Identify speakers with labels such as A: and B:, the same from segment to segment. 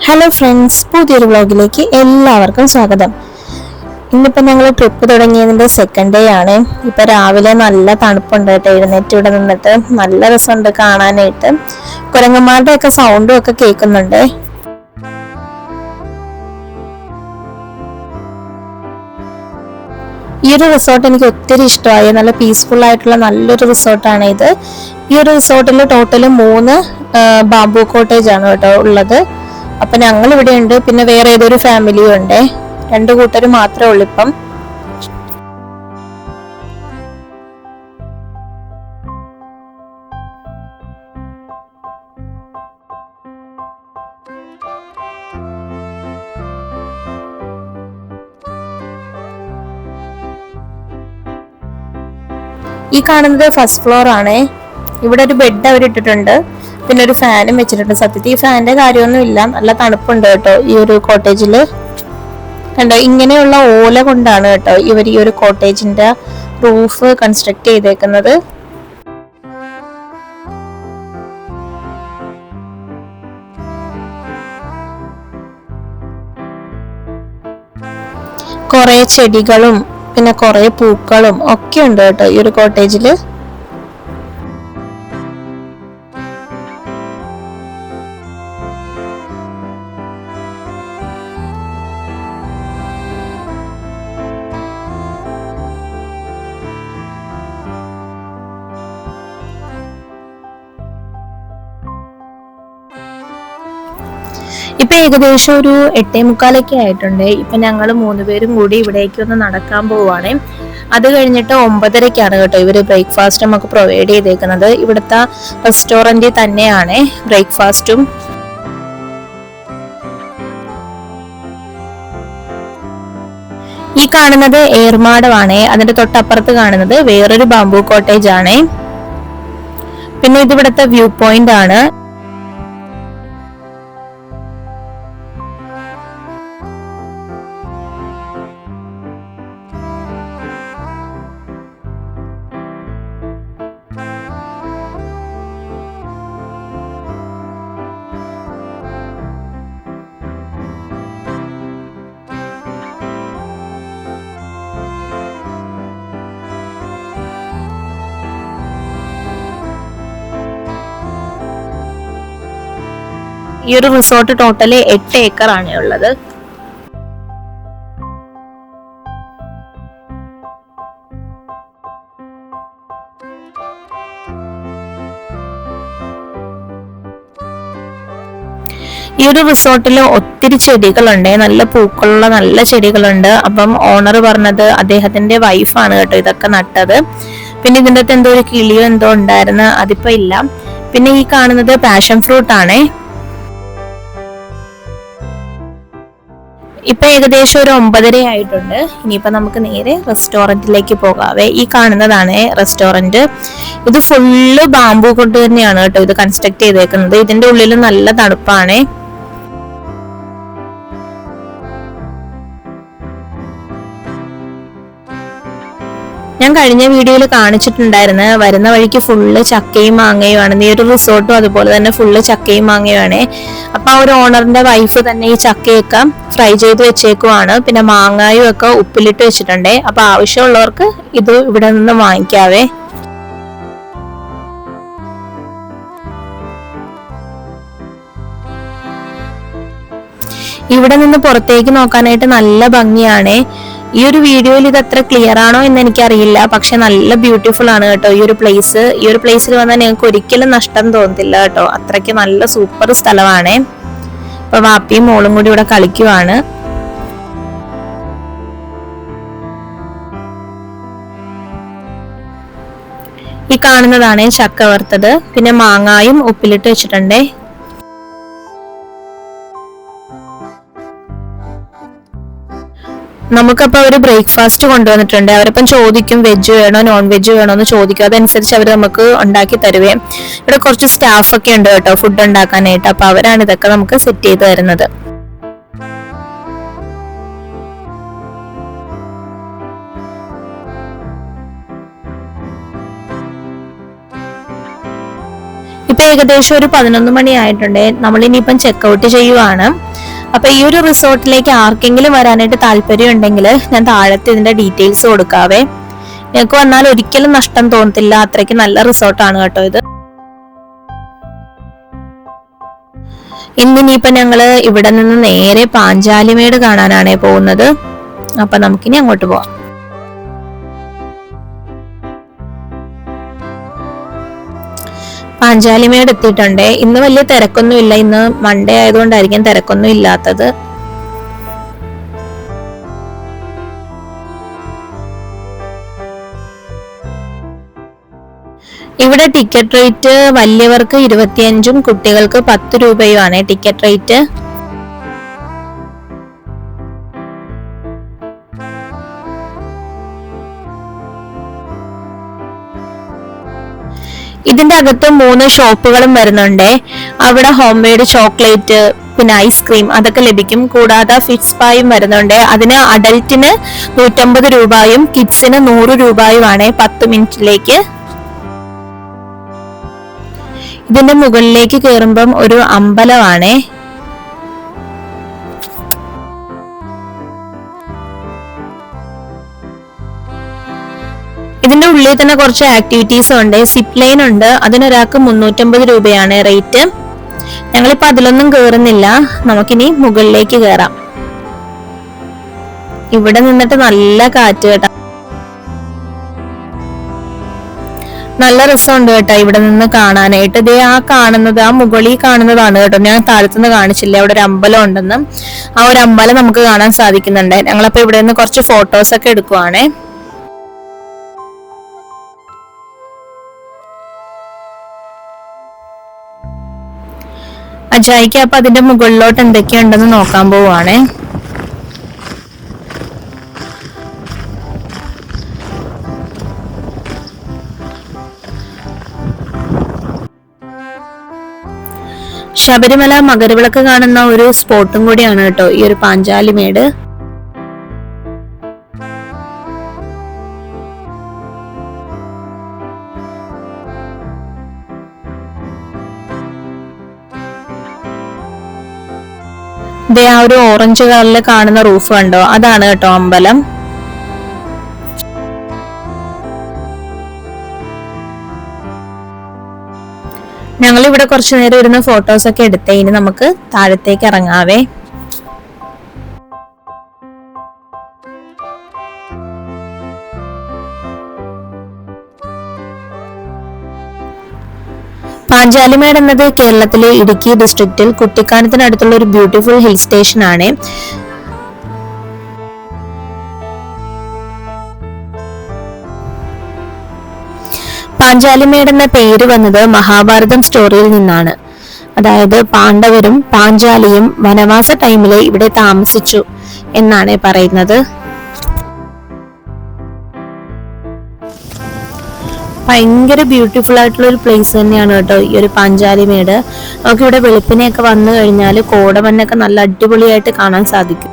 A: Hello friends, പുതിയൊരു വ്ളോഗിലേക്ക് എല്ലാവർക്കും സ്വാഗതം. ഇന്നിപ്പോൾ ഞങ്ങൾ ട്രിപ്പ് തുടങ്ങിയതിൻ്റെ സെക്കൻഡ് ഡേ ആണ്. ഇപ്പോൾ രാവിലെ നല്ല തണുപ്പുണ്ട് കേട്ടോ. എഴുന്നേറ്റ് ഇവിടെ നിന്നിട്ട് നല്ല രസമുണ്ട് കാണാനായിട്ട്. കുരങ്ങന്മാരുടെ ഒക്കെ സൗണ്ടും ഒക്കെ കേൾക്കുന്നുണ്ട്. ഈ ഒരു റിസോർട്ട് എനിക്ക് ഒത്തിരി ഇഷ്ടമായി. നല്ല പീസ്ഫുൾ ആയിട്ടുള്ള നല്ലൊരു റിസോർട്ടാണ് ഇത്. ഈ ഒരു റിസോർട്ടിൽ ടോട്ടൽ 3 ബാംബു കോട്ടേജ് ആണ് കേട്ടോ ഉള്ളത്. അപ്പൊ ഞങ്ങൾ ഇവിടെ ഉണ്ട്, പിന്നെ വേറെ ഏതൊരു ഫാമിലിയും ഉണ്ട്. 2 കൂട്ടർ മാത്രമേ ഉള്ളൂ ഇപ്പം. ഈ കാണുന്നത് ഫസ്റ്റ് ഫ്ലോർ ആണ്. ഇവിടെ ഒരു ബെഡ് അവർ ഇട്ടിട്ടുണ്ട്, പിന്നെ ഒരു ഫാനും വെച്ചിട്ടുണ്ട്. സത്യത്തിൽ ഈ ഫാനിന്റെ കാര്യമൊന്നും ഇല്ല, നല്ല തണുപ്പുണ്ട് കേട്ടോ ഈ ഒരു കോട്ടേജില്. കണ്ടോ, ഇങ്ങനെയുള്ള ഓല കൊണ്ടാണ് കേട്ടോ ഇവർ ഈ ഒരു കോട്ടേജിന്റെ റൂഫ് കൺസ്ട്രക്ട് ചെയ്തേക്കുന്നത്. കുറെ ചെടികളും പിന്നെ കുറെ പൂക്കളും ഒക്കെ ഉണ്ട് കേട്ടോ ഈ ഒരു കോട്ടേജില്. ഇപ്പൊ ഏകദേശം ഒരു 8:45 ആയിട്ടുണ്ട്. ഇപ്പൊ ഞങ്ങൾ 3 പേരും കൂടി ഇവിടേക്ക് ഒന്ന് നടക്കാൻ പോവാണ്. അത് കഴിഞ്ഞിട്ട് 9:30 കേട്ടോ ഇവര് ബ്രേക്ക്ഫാസ്റ്റ് നമുക്ക് പ്രൊവൈഡ് ചെയ്തേക്കുന്നത്. ഇവിടുത്തെ റെസ്റ്റോറന്റിൽ തന്നെയാണ് ബ്രേക്ക്ഫാസ്റ്റും. ഈ കാണുന്നത് ഏർമാടമാണ്. അതിന്റെ തൊട്ടപ്പുറത്ത് കാണുന്നത് വേറൊരു ബാംബു കോട്ടേജ് ആണ്. പിന്നെ ഇത് ഇവിടുത്തെ വ്യൂ പോയിന്റ് ആണ്. ഈ ഒരു റിസോർട്ട് ടോട്ടല് 8 ഏക്കറാണ് ഉള്ളത്. ഈ ഒരു റിസോർട്ടിൽ ഒത്തിരി ചെടികളുണ്ട്, നല്ല പൂക്കളുള്ള നല്ല ചെടികളുണ്ട്. അപ്പം ഓണർ പറഞ്ഞത് അദ്ദേഹത്തിന്റെ വൈഫാണ് കേട്ടോ ഇതൊക്കെ നട്ടത്. പിന്നെ ഇതിൻ്റെ അകത്ത് എന്തോ ഒരു കിളിയോ എന്തോ ഉണ്ടായിരുന്നു, അതിപ്പോ ഇല്ല. പിന്നെ ഈ കാണുന്നത് പാഷൻ ഫ്രൂട്ട് ആണ്. ഇപ്പൊ ഏകദേശം ഒരു 9:30 ആയിട്ടുണ്ട്. ഇനിയിപ്പോ നമുക്ക് നേരെ റെസ്റ്റോറന്റിലേക്ക് പോകാവേ. ഈ കാണുന്നതാണ് റെസ്റ്റോറന്റ്. ഇത് ഫുള്ള് ബാംബു കൊണ്ട് തന്നെയാണ് കേട്ടോ ഇത് കൺസ്ട്രക്ട് ചെയ്തേക്കുന്നത്. ഇതിന്റെ ഉള്ളിൽ നല്ല തണുപ്പാണ്. ഞാൻ കഴിഞ്ഞ വീഡിയോയിൽ കാണിച്ചിട്ടുണ്ടായിരുന്നു, വരുന്ന വഴിക്ക് ഫുള്ള് ചക്കയും മാങ്ങയുമാണ്. ഈ ഒരു റിസോർട്ടും അതുപോലെ തന്നെ ഫുള്ള് ചക്കയും മാങ്ങയുമാണ്. അപ്പൊ ആ ഒരു ഓണറിന്റെ വൈഫ് തന്നെ ഈ ചക്കയൊക്കെ ഫ്രൈ ചെയ്ത് വെച്ചേക്കുവാണ്. പിന്നെ മാങ്ങായും ഒക്കെ ഉപ്പിലിട്ട് വെച്ചിട്ടുണ്ട്. അപ്പൊ ആവശ്യമുള്ളവർക്ക് ഇത് ഇവിടെ നിന്ന് വാങ്ങിക്കാവേ. ഇവിടെ നിന്ന് പുറത്തേക്ക് നോക്കാനായിട്ട് നല്ല ഭംഗിയാണ്. ഈ ഒരു വീഡിയോയിൽ ഇത് അത്ര ക്ലിയർ ആണോ എന്ന് എനിക്കറിയില്ല, പക്ഷെ നല്ല ബ്യൂട്ടിഫുൾ ആണ് കേട്ടോ ഈ ഒരു പ്ലേസ്. ഈ ഒരു പ്ലേസിൽ വന്നാൽ നിങ്ങൾക്ക് ഒരിക്കലും നഷ്ടം തോന്നത്തില്ല കേട്ടോ, അത്രയ്ക്ക് നല്ല സൂപ്പർ സ്ഥലമാണ്. അപ്പൊ വാപ്പിയും മോളും കൂടി ഇവിടെ കളിക്കുവാണ്. ഈ കാണുന്നതാണ് ചക്ക വറുത്തത്, പിന്നെ മാങ്ങായും ഉപ്പിലിട്ട് വെച്ചിട്ടുണ്ട്. നമുക്കപ്പോൾ അവർ ബ്രേക്ക്ഫാസ്റ്റ് കൊണ്ടുവന്നിട്ടുണ്ട്. അവരിപ്പം ചോദിക്കും വെജ് വേണോ നോൺ വെജ് വേണോ എന്ന് ചോദിക്കും. അതനുസരിച്ച് അവർ നമുക്ക് ഉണ്ടാക്കി തരുവേ. ഇവിടെ കുറച്ച് സ്റ്റാഫൊക്കെ ഉണ്ട് കേട്ടോ ഫുഡ് ഉണ്ടാക്കാനായിട്ട്. അപ്പൊ അവരാണ് ഇതൊക്കെ നമുക്ക് സെറ്റ് ചെയ്ത് തരുന്നത്. ഇപ്പൊ ഏകദേശം ഒരു 11 മണി ആയിട്ടുണ്ട്. നമ്മൾ ഇനിയിപ്പം ചെക്കൗട്ട് ചെയ്യുവാണ്. അപ്പൊ ഈ ഒരു റിസോർട്ടിലേക്ക് ആർക്കെങ്കിലും വരാനായിട്ട് താല്പര്യം ഉണ്ടെങ്കിൽ ഞാൻ താഴത്തെ ഇതിന്റെ ഡീറ്റെയിൽസ് കൊടുക്കാവേ. നിങ്ങൾക്ക് വന്നാൽ ഒരിക്കലും നഷ്ടം തോന്നത്തില്ല, അത്രയ്ക്ക് നല്ല റിസോർട്ടാണ് കേട്ടോ ഇത്. ഇന്നിനിയിപ്പൊ ഞങ്ങള് ഇവിടെ നിന്ന് നേരെ പാഞ്ചാലിമേട് കാണാനാണ് പോകുന്നത്. അപ്പൊ നമുക്കിനി അങ്ങോട്ട് പോവാം. പാഞ്ചാലിമേട് എത്തിയിട്ടുണ്ട്. ഇന്ന് വലിയ തിരക്കൊന്നും ഇല്ല, ഇന്ന് മൺഡേ ആയതുകൊണ്ടായിരിക്കും തിരക്കൊന്നും ഇല്ലാത്തത്. ഇവിടെ ടിക്കറ്റ് റേറ്റ് വലിയവർക്ക് 25 കുട്ടികൾക്ക് 10 രൂപയുമാണ് ടിക്കറ്റ് റേറ്റ്. ഇതിന്റെ അകത്ത് 3 ഷോപ്പുകളും വരുന്നുണ്ട്. അവിടെ ഹോം മെയ്ഡ് ചോക്ലേറ്റ്, പിന്നെ ഐസ്ക്രീം അതൊക്കെ ലഭിക്കും. കൂടാതെ ഫിഷ് പായും വരുന്നുണ്ട്. അതിന് അഡൽറ്റിന് 150 രൂപയും കിഡ്സിന് 100 രൂപയുമാണ് 10 മിനിറ്റിലേക്ക്. ഇതിന്റെ മുകളിലേക്ക് കയറുമ്പം ഒരു അമ്പലമാണേ. ഇതിന്റെ ഉള്ളിൽ തന്നെ കുറച്ച് ആക്ടിവിറ്റീസ് ഉണ്ട്. സിപ്പ് ലൈൻ ഉണ്ട്, അതിനൊരാൾക്ക് 350 രൂപയാണ് റേറ്റ്. ഞങ്ങളിപ്പോ അതിലൊന്നും കേറുന്നില്ല, നമുക്കിനി മുകളിലേക്ക് കയറാം. ഇവിടെ നിന്നിട്ട് നല്ല കാറ്റ് കേട്ടോ, നല്ല രസമുണ്ട് കേട്ടോ ഇവിടെ നിന്ന് കാണാനായിട്ട്. ഇതേ ആ കാണുന്നത്, ആ മുകളിൽ കാണുന്നതാണ് കേട്ടോ, ഞാൻ താഴത്തുനിന്ന് കാണിച്ചില്ലേ അവിടെ ഒരു അമ്പലം ഉണ്ടെന്ന്. ആ ഒരു അമ്പലം നമുക്ക് കാണാൻ സാധിക്കുന്നുണ്ട്. ഞങ്ങളപ്പോ ഇവിടെ നിന്ന് കുറച്ച് ഫോട്ടോസ് ഒക്കെ എടുക്കുവാണേ. അജായിക്ക് അപ്പൊ അതിന്റെ മുകളിലോട്ട് എന്തൊക്കെയുണ്ടെന്ന് നോക്കാൻ പോവാണേ. ശബരിമല മകരവിളക്ക് കാണുന്ന ഒരു സ്പോട്ടും കൂടിയാണ് കേട്ടോ ഈ ഒരു പാഞ്ചാലിമേട്. ഇതേ ആ ഒരു ഓറഞ്ച് കളറിൽ കാണുന്ന റൂഫ് കണ്ടോ, അതാണ് കേട്ടോ അമ്പലം. ഞങ്ങൾ ഇവിടെ കുറച്ചു നേരം ഇരുന്ന് ഫോട്ടോസ് ഒക്കെ എടുത്തേ. ഇനി നമുക്ക് താഴത്തേക്ക് ഇറങ്ങാവേ. പാഞ്ചാലിമേട് എന്നത് കേരളത്തിലെ ഇടുക്കി ഡിസ്ട്രിക്റ്റിൽ കുട്ടിക്കാനത്തിനടുത്തുള്ള ഒരു ബ്യൂട്ടിഫുൾ ഹിൽ സ്റ്റേഷൻ ആണ്. പാഞ്ചാലിമേട് എന്ന പേര് വന്നത് മഹാഭാരതം സ്റ്റോറിയിൽ നിന്നാണ്. അതായത് പാണ്ഡവരും പാഞ്ചാലിയും വനവാസ ടൈമില് ഇവിടെ താമസിച്ചു എന്നാണ് പറയുന്നത്. ഭയങ്കര ബ്യൂട്ടിഫുൾ ആയിട്ടുള്ള ഒരു പ്ലേസ് തന്നെയാണ് കേട്ടോ ഈ ഒരു പാഞ്ചാലിമേട്. നമുക്കിവിടെ വെളുപ്പിനെയൊക്കെ വന്നു കഴിഞ്ഞാൽ കോടമഞ്ഞൊക്കെ നല്ല അടിപൊളിയായിട്ട് കാണാൻ സാധിക്കും.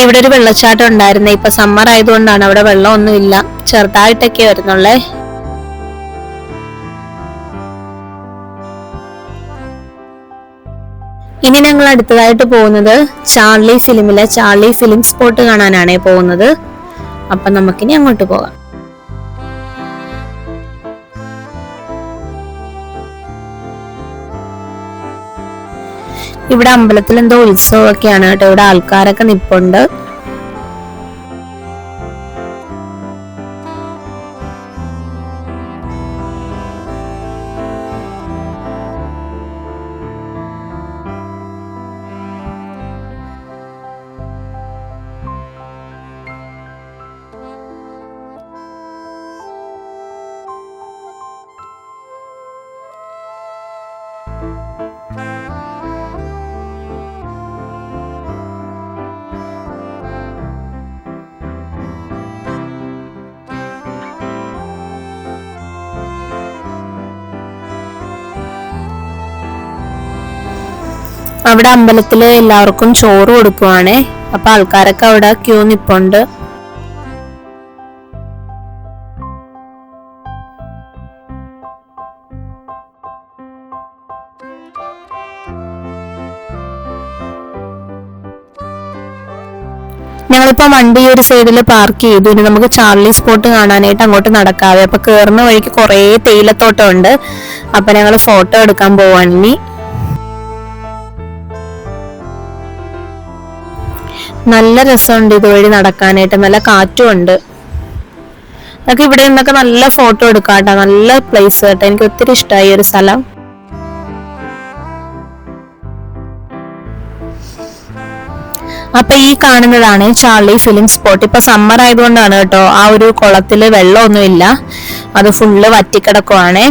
A: ഇവിടെ ഒരു വെള്ളച്ചാട്ടം ഉണ്ടായിരുന്നേ, ഇപ്പൊ സമ്മർ ആയതുകൊണ്ടാണ് അവിടെ വെള്ളമൊന്നും ഇല്ല, ചെറുതായിട്ടൊക്കെ വരുന്നുള്ളേ. ഇനി ഞങ്ങൾ അടുത്തതായിട്ട് പോകുന്നത് ചാർലി ഫിലിമിലെ ചാർലി ഫിലിം സ്പോട്ട് കാണാനാണ് പോകുന്നത്. അപ്പൊ നമുക്കിനി അങ്ങോട്ട് പോകാം. ഇവിടെ അമ്പലത്തിൽ എന്തോ ഉത്സവമൊക്കെയാണ് കേട്ടോ, ഇവിടെ ആൾക്കാരൊക്കെ നിപ്പുണ്ട്. അവിടെ അമ്പലത്തില് എല്ലാവർക്കും ചോറ് കൊടുക്കുവാണേ. അപ്പൊ ആൾക്കാരൊക്കെ അവിടെ ക്യൂ നിപ്പുണ്ട്. ഞങ്ങളിപ്പോ വണ്ടി ഒരു സൈഡിൽ പാർക്ക് ചെയ്തു. ഇനി നമുക്ക് ചാർലി സ്പോട്ട് കാണാനായിട്ട് അങ്ങോട്ട് നടക്കാതെ. അപ്പൊ കേറുന്ന വഴിക്ക് കുറെ തേയിലത്തോട്ടം ഉണ്ട്. അപ്പൊ ഞങ്ങൾ ഫോട്ടോ എടുക്കാൻ പോവാണ് ഇനി. നല്ല രസമുണ്ട് ഇതുവഴി നടക്കാനായിട്ട്, നല്ല കാറ്റും ഉണ്ട്. നമുക്ക് ഇവിടെ നിന്നൊക്കെ നല്ല ഫോട്ടോ എടുക്കാം കേട്ടോ. നല്ല പ്ലേസ് കേട്ടോ, എനിക്ക് ഒത്തിരി ഇഷ്ടമായി ഒരു സ്ഥലം. അപ്പൊ ഈ കാണുന്നതാണ് ചാർലി ഫിലിം സ്പോട്ട്. ഇപ്പൊ സമ്മർ ആയതുകൊണ്ടാണ് കേട്ടോ ആ ഒരു കുളത്തില് വെള്ളമൊന്നുമില്ല, അത് ഫുള്ള് വറ്റിക്കിടക്കുവാണേ.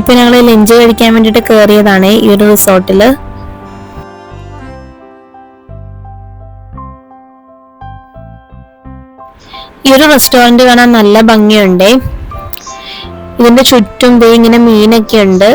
A: ഇപ്പൊ ഞങ്ങൾ ലഞ്ച് കഴിക്കാൻ വേണ്ടിട്ട് കയറിയതാണ് ഈ ഒരു റിസോർട്ടില്. ഈ ഒരു റെസ്റ്റോറന്റ് കാണാൻ നല്ല ഭംഗിയുണ്ട്. ഇതിന്റെ ചുറ്റും ഇങ്ങനെ മീനൊക്കെ ഉണ്ട്.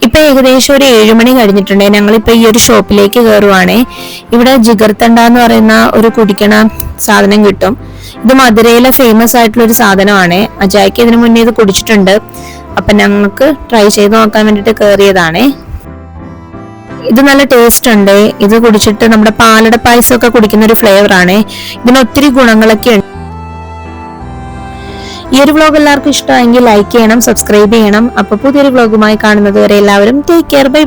A: ഇപ്പൊ ഏകദേശം ഒരു 7 മണി കഴിഞ്ഞിട്ടുണ്ട്. ഞങ്ങളിപ്പോ ഈ ഒരു ഷോപ്പിലേക്ക് കയറുവാണേ. ഇവിടെ ജിഗർത്തണ്ട എന്ന് പറയുന്ന ഒരു കുടിക്കണ സാധനം കിട്ടും. ഇത് മധുരയിലെ ഫേമസ് ആയിട്ടുള്ള ഒരു സാധനമാണ്. അജായ്ക്ക് ഇതിനു മുന്നേ ഇത് കുടിച്ചിട്ടുണ്ട്. അപ്പൊ ഞങ്ങൾക്ക് ട്രൈ ചെയ്ത് നോക്കാൻ വേണ്ടിട്ട് കയറിയതാണേ. ഇത് നല്ല ടേസ്റ്റ് ഉണ്ട്. ഇത് കുടിച്ചിട്ട് നമ്മുടെ പാലട പായസം ഒക്കെ കുടിക്കുന്ന ഒരു ഫ്ലേവർ ആണ്. ഇതിന് ഒത്തിരി ഗുണങ്ങളൊക്കെ ഉണ്ട്. ഈ ഒരു വ്ലോഗ് എല്ലാവർക്കും ഇഷ്ടമായെങ്കിൽ ലൈക്ക് ചെയ്യണം, സബ്സ്ക്രൈബ് ചെയ്യണം. അപ്പൊ പുതിയൊരു വ്ലോഗുമായി കാണുന്നത് വരെ എല്ലാവരും ടേക്ക് കെയർ, ബൈ.